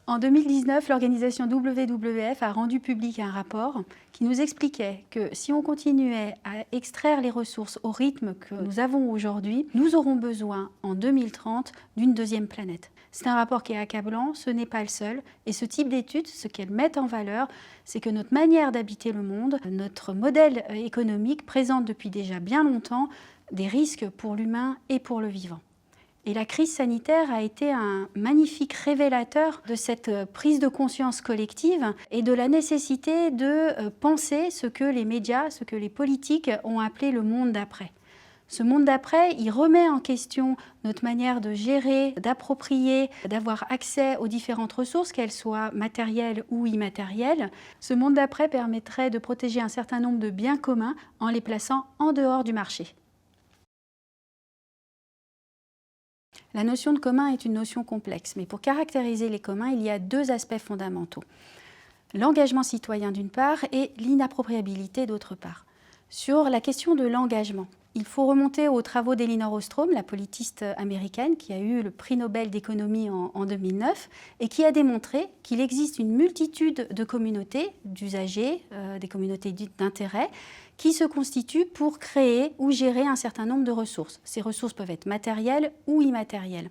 En 2019, l'organisation WWF a rendu public un rapport qui nous expliquait que si on continuait à extraire les ressources au rythme que nous avons aujourd'hui, nous aurons besoin en 2030 d'une deuxième planète. C'est un rapport qui est accablant, ce n'est pas le seul. Et ce type d'études, ce qu'elles mettent en valeur, c'est que notre manière d'habiter le monde, notre modèle économique présente depuis déjà bien longtemps des risques pour l'humain et pour le vivant. Et la crise sanitaire a été un magnifique révélateur de cette prise de conscience collective et de la nécessité de penser ce que les médias, ce que les politiques ont appelé le monde d'après. Ce monde d'après, il remet en question notre manière de gérer, d'approprier, d'avoir accès aux différentes ressources, qu'elles soient matérielles ou immatérielles. Ce monde d'après permettrait de protéger un certain nombre de biens communs en les plaçant en dehors du marché. La notion de commun est une notion complexe, mais pour caractériser les communs, il y a deux aspects fondamentaux. L'engagement citoyen d'une part et l'inappropriabilité d'autre part. Sur la question de l'engagement, il faut remonter aux travaux d'Elinor Ostrom, la politiste américaine qui a eu le prix Nobel d'économie en 2009 et qui a démontré qu'il existe une multitude de communautés d'usagers, des communautés d'intérêt, qui se constituent pour créer ou gérer un certain nombre de ressources. Ces ressources peuvent être matérielles ou immatérielles.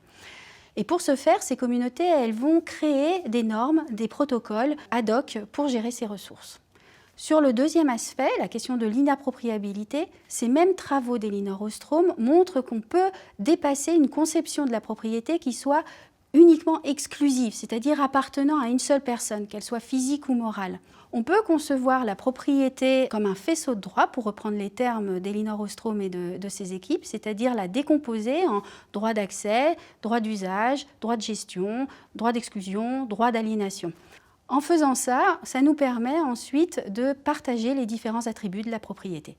Et pour ce faire, ces communautés, elles vont créer des normes, des protocoles ad hoc pour gérer ces ressources. Sur le deuxième aspect, la question de l'inappropriabilité, ces mêmes travaux d'Elinor Ostrom montrent qu'on peut dépasser une conception de la propriété qui soit uniquement exclusive, c'est-à-dire appartenant à une seule personne, qu'elle soit physique ou morale. On peut concevoir la propriété comme un faisceau de droits, pour reprendre les termes d'Elinor Ostrom et de ses équipes, c'est-à-dire la décomposer en droit d'accès, droit d'usage, droit de gestion, droit d'exclusion, droit d'aliénation. En faisant ça, ça nous permet ensuite de partager les différents attributs de la propriété.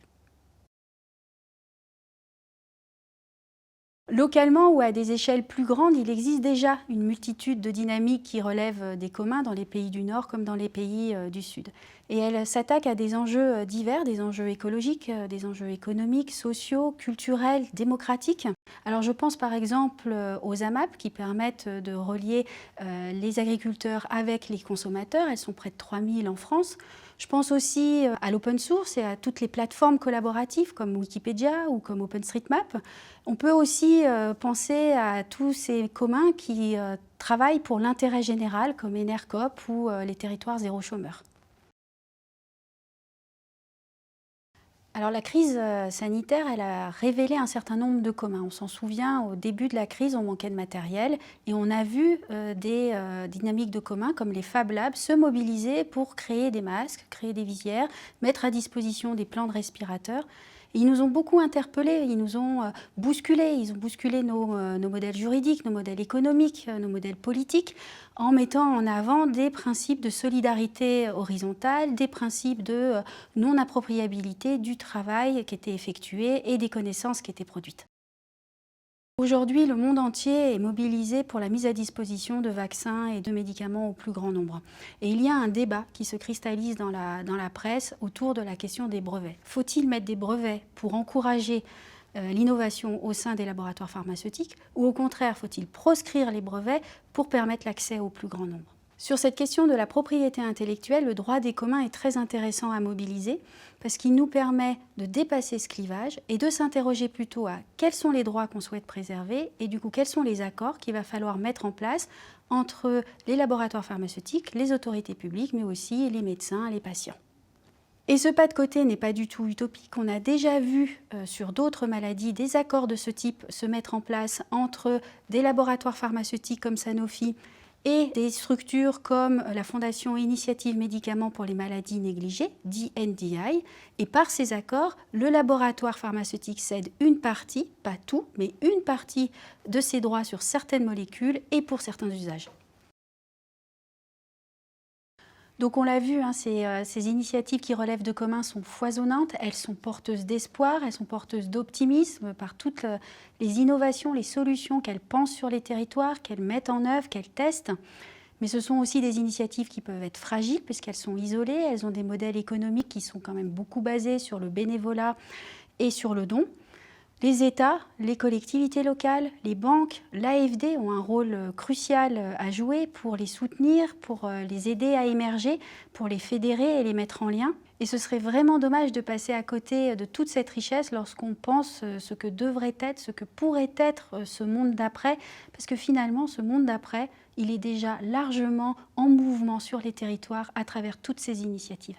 Localement ou à des échelles plus grandes, il existe déjà une multitude de dynamiques qui relèvent des communs dans les pays du Nord comme dans les pays du Sud. Et elles s'attaquent à des enjeux divers, des enjeux écologiques, des enjeux économiques, sociaux, culturels, démocratiques. Alors je pense par exemple aux AMAP qui permettent de relier les agriculteurs avec les consommateurs. Elles sont près de 3000 en France. Je pense aussi à l'open source et à toutes les plateformes collaboratives comme Wikipédia ou comme OpenStreetMap. On peut aussi penser à tous ces communs qui travaillent pour l'intérêt général comme Enercoop ou les territoires zéro chômeur. Alors la crise sanitaire, elle a révélé un certain nombre de communs. On s'en souvient, au début de la crise, on manquait de matériel et on a vu des dynamiques de communs comme les Fab Labs se mobiliser pour créer des masques, créer des visières, mettre à disposition des plans de respirateurs. Et ils nous ont beaucoup interpellés, ils nous ont bousculés, ils ont bousculé nos modèles juridiques, nos modèles économiques, nos modèles politiques, en mettant en avant des principes de solidarité horizontale, des principes de non-appropriabilité du travail qui était effectué et des connaissances qui étaient produites. Aujourd'hui, le monde entier est mobilisé pour la mise à disposition de vaccins et de médicaments au plus grand nombre. Et il y a un débat qui se cristallise dans la presse autour de la question des brevets. Faut-il mettre des brevets pour encourager l'innovation au sein des laboratoires pharmaceutiques ou au contraire, faut-il proscrire les brevets pour permettre l'accès au plus grand nombre ? Sur cette question de la propriété intellectuelle, le droit des communs est très intéressant à mobiliser parce qu'il nous permet de dépasser ce clivage et de s'interroger plutôt à quels sont les droits qu'on souhaite préserver et du coup quels sont les accords qu'il va falloir mettre en place entre les laboratoires pharmaceutiques, les autorités publiques, mais aussi les médecins, les patients. Et ce pas de côté n'est pas du tout utopique. On a déjà vu sur d'autres maladies des accords de ce type se mettre en place entre des laboratoires pharmaceutiques comme Sanofi et des structures comme la Fondation Initiative Médicaments pour les maladies négligées, dit NDI. Et par ces accords, le laboratoire pharmaceutique cède une partie, pas tout, mais une partie de ses droits sur certaines molécules et pour certains usages. Donc on l'a vu, hein, ces initiatives qui relèvent de communs sont foisonnantes, elles sont porteuses d'espoir, elles sont porteuses d'optimisme par toutes les innovations, les solutions qu'elles pensent sur les territoires, qu'elles mettent en œuvre, qu'elles testent. Mais ce sont aussi des initiatives qui peuvent être fragiles puisqu'elles sont isolées, elles ont des modèles économiques qui sont quand même beaucoup basés sur le bénévolat et sur le don. Les États, les collectivités locales, les banques, l'AFD ont un rôle crucial à jouer pour les soutenir, pour les aider à émerger, pour les fédérer et les mettre en lien. Et ce serait vraiment dommage de passer à côté de toute cette richesse lorsqu'on pense ce que devrait être, ce que pourrait être ce monde d'après, parce que finalement, ce monde d'après, il est déjà largement en mouvement sur les territoires à travers toutes ces initiatives.